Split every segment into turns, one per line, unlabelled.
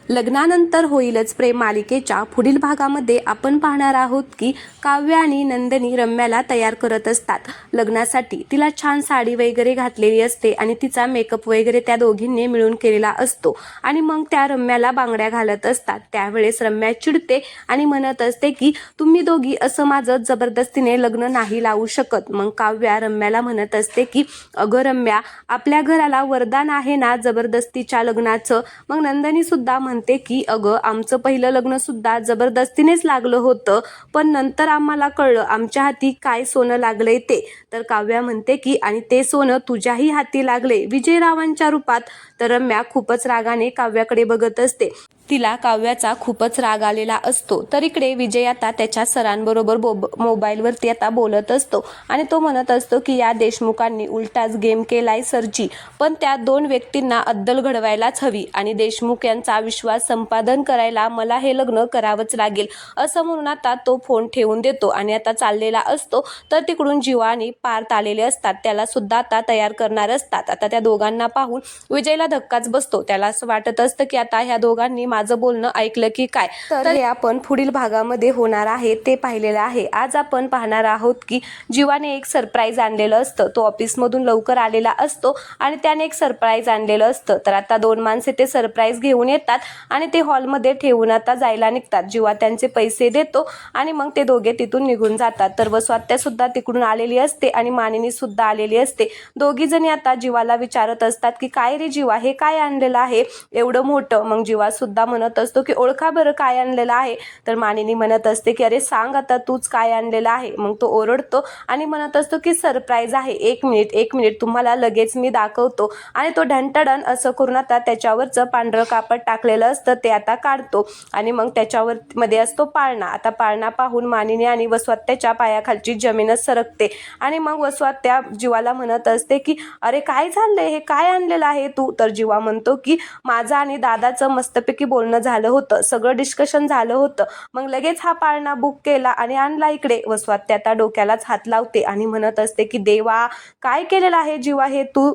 लग्नानंतर होईलच प्रेम मालिकेच्या पुढील भागामध्ये आपण पाहणार आहोत की काव्य आणि नंदिनी रम्याला तयार करत असतात लग्नासाठी। तिला छान साडी वगैरे घातलेली असते आणि तिचा मेकअप वगैरे त्या दोघींनी मिळून केलेला असतो आणि मग त्या रम्याला बांगड्या घालत असतात। त्यावेळेस रम्या चिडते आणि म्हणत असते की तुम्ही दोघी असं माझं जबरदस्तीने लग्न नाही लावू शकत। मग काव्या रम्याला म्हणत असते की अगं रम्या, आपल्या घराला वरदान आहे ना जबरदस्तीच्या लग्नाचं। मग नंदिनी सुद्धा म्हणते की अगं, आमचं पहिलं लग्न सुद्धा जबरदस्तीनेच लागलं होतं, पण नंतर आम्हाला कळलं आमच्या हाती काय सोनं लागलंय ते। तर काव्या म्हणते की आणि ते सोनं तुझ्याही हाती लागले विजयरावांच्या रूपात। तर रम्या खूपच रागाने काव्याकडे बघत असते। तिला काव्याचा खूपच राग आलेला असतो। तर इकडे विजय आता त्याच्या सरांबरोबर मोबाईलवरती आता बोलत असतो आणि तो म्हणत असतो की या देशमुखांनी उलटाच गेम केलाय सरजी, पण त्या दोन व्यक्तींना अद्दल घडवायलाच हवी आणि देशमुख यांचा विश्वास संपादन करायला मला हे लग्न करावंच लागेल, असं म्हणून आता तो फोन ठेवून देतो आणि आता चाललेला असतो। तर तिकडून जीवा आणि पार्थ आलेले असतात, त्याला सुद्धा आता तयार करणार असतात। आता त्या दोघांना पाहून विजयला धक्काच बसतो। त्याला असं वाटत असतं की आता ह्या दोघांनी माझं बोलणं ऐकलं की काय। तर हे आपण पुढील भागामध्ये होणार आहे ते पाहिलेलं आहे। आज आपण पाहणार आहोत की जीवाने एक सरप्राईज आणलेलं असतं। तो ऑफिसमधून लवकर आलेला असतो आणि त्याने एक सरप्राईज आणलेलं असतं। तर आता दोन माणसे ते सरप्राईज घेऊन येतात आणि ते हॉलमध्ये ठेवून आता जायला निघतात। जीवा त्यांचे पैसे देतो आणि मग ते दोघे तिथून निघून जातात। तर वसवात्या सुद्धा तिकडून आलेली असते आणि मानिनी सुद्धा आलेली असते। दोघी जणी आता जीवाला विचारत असतात की काय रे जीवा, हे काय आणलेलं आहे एवढं मोठं। मग जीवा सुद्धा म्हणत असतो की ओळखा बरं काय आणलेलं आहे। तर मानिनी म्हणत असते की अरे सांग आता तूच काय आणलेलं आहे। मग तो ओरडतो आणि म्हणत असतो की सरप्राईज आहे, एक मिनिट तुम्हाला लगेच मी दाखवतो। आणि तो ढंटडन असं करून आता त्याच्यावरचं पांढरं कापड टाकलेलं असतं ते आता काढतो आणि मग त्याच्यावर मध्ये असतो पाळणा। आता पाळणा पाहून मानिनी आणि वसवात्याच्या पायाखालची जमीनच सरकते आणि मग वसवात्या जीवाला म्हणत असते की अरे काय झालंय, हे काय आणलेलं आहे तू। तर जीवा म्हणतो की माझं आणि दादाचं मस्तपैकी बोलणं झालं होतं, सगळं डिस्कशन झालं होतं, मग लगेच हा पाळणा बुक केला आणि आणला इकडे। वसवात्या आता डोक्यालाच हात लावते आणि म्हणत असते की देवा, काय केलेलं आहे जीवा हे तू,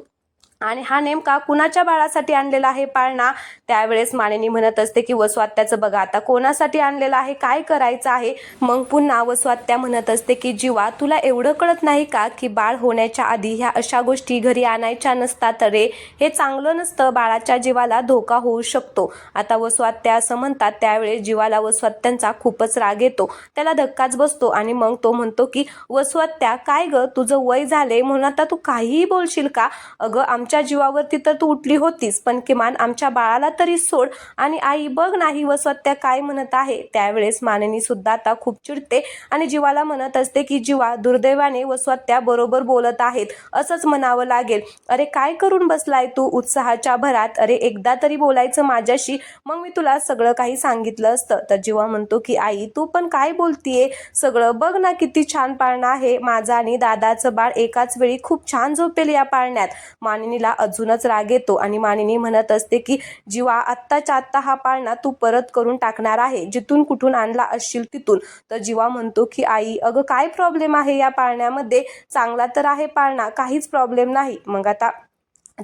आणि हा नेमका कुणाच्या बाळासाठी आणलेला आहे पाळणा। त्यावेळेस मानिनी म्हणत असते की वसवात्याचं बघा आता कोणासाठी आणलेला आहे, काय करायचं आहे। मग पुन्हा वसवात्या म्हणत असते की जीवा, तुला एवढं कळत नाही का की बाळ होण्याच्या आधी ह्या अशा गोष्टी घरी आणायच्या नसतात रे, हे चांगलं नसतं, बाळाच्या जीवाला धोका होऊ शकतो। आता वसवात्या असं म्हणतात त्यावेळेस जीवाला वसवात्यांचा खूपच राग येतो, त्याला धक्काच बसतो आणि मग तो म्हणतो की वसवात्या काय ग, तुझं वय झाले म्हणून आता तू काहीही बोलशील का। अगं, आमच्या जीवावरती तर तू उठली होतीस, पण किमान आमच्या बाळाला तरी सोड। आणि आई बघ नाही वसवात्या काय म्हणत आहे। त्यावेळेस मानिनी सुद्धा आता खूप चिडते आणि जीवाला म्हणत असते की जीवा, दुर्दैवाने वसवात्या बरोबर बोलत आहेत, असंच म्हणावं लागेल। अरे काय करून बसलाय तू उत्साहाच्या भरात, अरे एकदा तरी बोलायचं माझ्याशी, मग मी तुला सगळं काही सांगितलं असतं। तर जीवा म्हणतो की आई तू पण काय बोलतीये, सगळं बघ ना किती छान पाळणा आहे, माझं आणि दादाचं बाळ एकाच वेळी खूप छान झोपेल या पाळण्यात। मानिनीला अजूनच राग येतो आणि मानिनी म्हणत असते की जीवा, आत्ताच्या आत्ता हा पाळणा तू परत करून टाकणार आहे, जिथून कुठून आणला असशील तिथून। तर जीवा म्हणतो की आई अगं काय प्रॉब्लेम आहे या पाळण्यामध्ये, चांगला तर आहे पाळणा, काहीच प्रॉब्लेम नाही। मग आता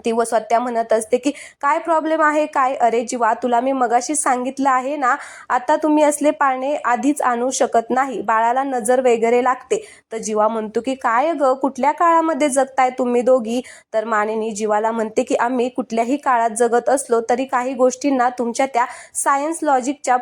ती वसवात्या म्हणत असते की काय प्रॉब्लेम आहे काय, अरे जीवा तुला मी मगाशी सांगितलं आहे ना, आता तुम्ही असले पाळणे आधीच आणू शकत नाही, बाळाला नजर वगैरे लागते। तर जीवा म्हणतो की काय ग, कुठल्या काळामध्ये जगताय तुम्ही दोघी। तर मानिनी जीवाला म्हणते की आम्ही कुठल्याही काळात जगत असलो तरी काही गोष्टींना तुमच्या त्या सायन्स लॉजिकच्या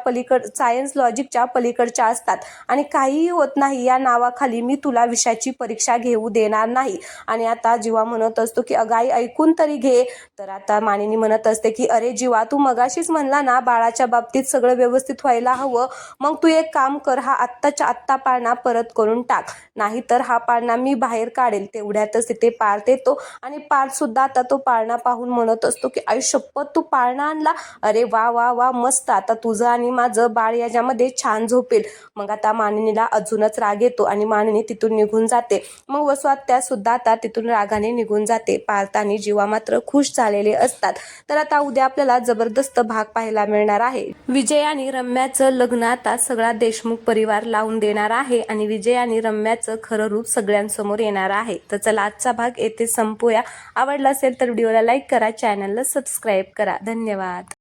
पलीकडच्या असतात आणि काहीही होत नाही या नावाखाली मी तुला विषयाची परीक्षा घेऊ देणार नाही। आणि आता जीवा म्हणत असतो की अगाई ऐकून तरी घे। तर आता मानिनी म्हणत असते की अरे जीवा, तू मगाशीच म्हणला ना बाळाच्या बाबतीत सगळं व्यवस्थित व्हायला हवं, मग तू एक काम कर, हा आत्ताच्या आत्ता पाळणा परत करून टाक, नाहीतर हा पाळणा मी बाहेर काढेल। तेवढ्यातच तिथे पार्थ येतो आणि पार्थ सुद्धा आता तो पाळणा पाहून म्हणत असतो की आई शपथ, तू पाळणा आणला, अरे वा वा वा मस्त, आता तुझं आणि माझं बाळ याच्यामध्ये छान झोपेल। मग आता मानिनीला अजूनच राग येतो आणि मानिनी तिथून निघून जाते। मग वसवात्या सुद्धा आता तिथून रागाने निघून जाते। पार्थ आणि जीवा मात्र खुश झालेले असतात। तर आता उद्या आपल्याला जबरदस्त भाग पाहायला मिळणार आहे। विजय आणि रम्याचं लग्न आता सगळा देशमुख परिवार लावून देणार आहे आणि विजय आणि रम्याचं खरं रूप सगळ्यांसमोर येणार आहे। तर चला आजचा भाग येथे संपूया। आवडला असेल तर व्हिडिओला लाईक करा, चॅनलला सबस्क्राईब करा। धन्यवाद।